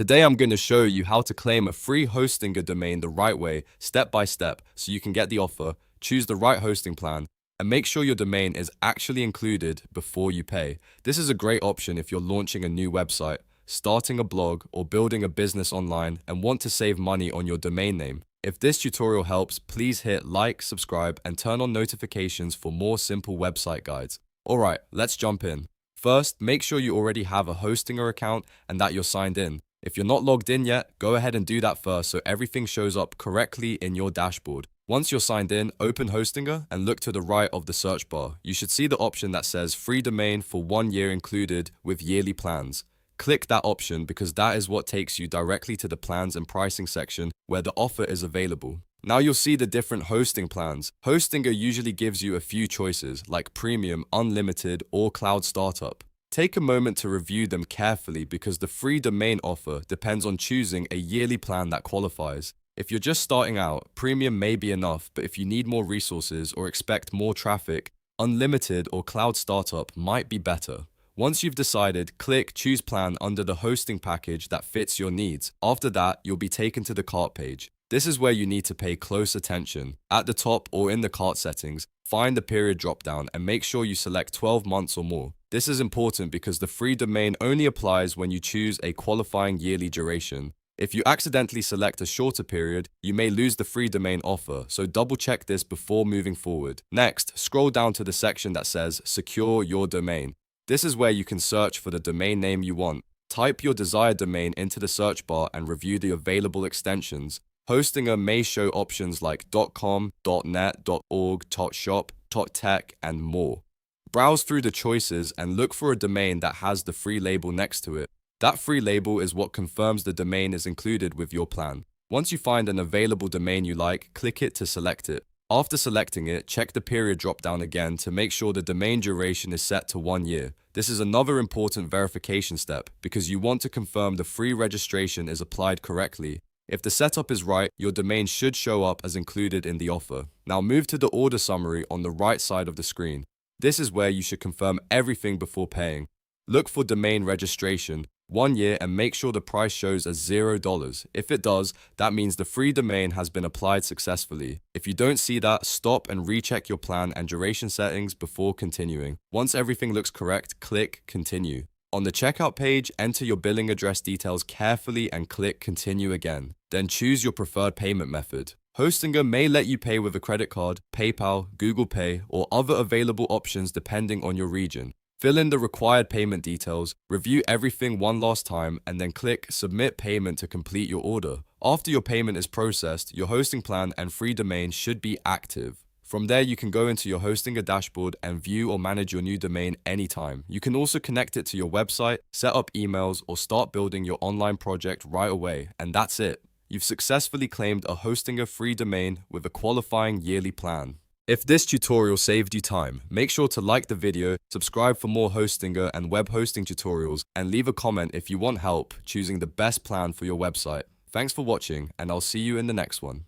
Today I'm going to show you how to claim a free Hostinger domain the right way, step by step, so you can get the offer, choose the right hosting plan, and make sure your domain is actually included before you pay. This is a great option if you're launching a new website, starting a blog, or building a business online and want to save money on your domain name. If this tutorial helps, please hit like, subscribe, and turn on notifications for more simple website guides. Alright, let's jump in. First, make sure you already have a Hostinger account and that you're signed in. If you're not logged in yet, go ahead and do that first so everything shows up correctly in your dashboard. Once you're signed in, open Hostinger and look to the right of the search bar. You should see the option that says free domain for 1 year included with yearly plans. Click that option because that is what takes you directly to the plans and pricing section where the offer is available. Now you'll see the different hosting plans. Hostinger usually gives you a few choices like Premium, Unlimited, or Cloud Startup. Take a moment to review them carefully because the free domain offer depends on choosing a yearly plan that qualifies. If you're just starting out, Premium may be enough, but if you need more resources or expect more traffic, Unlimited or Cloud Startup might be better. Once you've decided, click Choose Plan under the hosting package that fits your needs. After that, you'll be taken to the cart page. This is where you need to pay close attention. At the top or in the cart settings, find the period dropdown and make sure you select 12 months or more. This is important because the free domain only applies when you choose a qualifying yearly duration. If you accidentally select a shorter period, you may lose the free domain offer, so double check this before moving forward. Next, scroll down to the section that says Secure Your Domain. This is where you can search for the domain name you want. Type your desired domain into the search bar and review the available extensions. Hostinger may show options like .com, .net, .org, .shop, .tech, and more. Browse through the choices and look for a domain that has the free label next to it. That free label is what confirms the domain is included with your plan. Once you find an available domain you like, click it to select it. After selecting it, check the period dropdown again to make sure the domain duration is set to 1 year. This is another important verification step because you want to confirm the free registration is applied correctly. If the setup is right, your domain should show up as included in the offer. Now move to the order summary on the right side of the screen. This is where you should confirm everything before paying. Look for domain registration, 1 year, and make sure the price shows as $0. If it does, that means the free domain has been applied successfully. If you don't see that, stop and recheck your plan and duration settings before continuing. Once everything looks correct, click Continue. On the checkout page, enter your billing address details carefully and click Continue again. Then choose your preferred payment method. Hostinger may let you pay with a credit card, PayPal, Google Pay, or other available options depending on your region. Fill in the required payment details, review everything one last time, and then click Submit Payment to complete your order. After your payment is processed, your hosting plan and free domain should be active. From there, you can go into your Hostinger dashboard and view or manage your new domain anytime. You can also connect it to your website, set up emails, or start building your online project right away. And that's it. You've successfully claimed a Hostinger free domain with a qualifying yearly plan. If this tutorial saved you time, make sure to like the video, subscribe for more Hostinger and web hosting tutorials, and leave a comment if you want help choosing the best plan for your website. Thanks for watching, and I'll see you in the next one.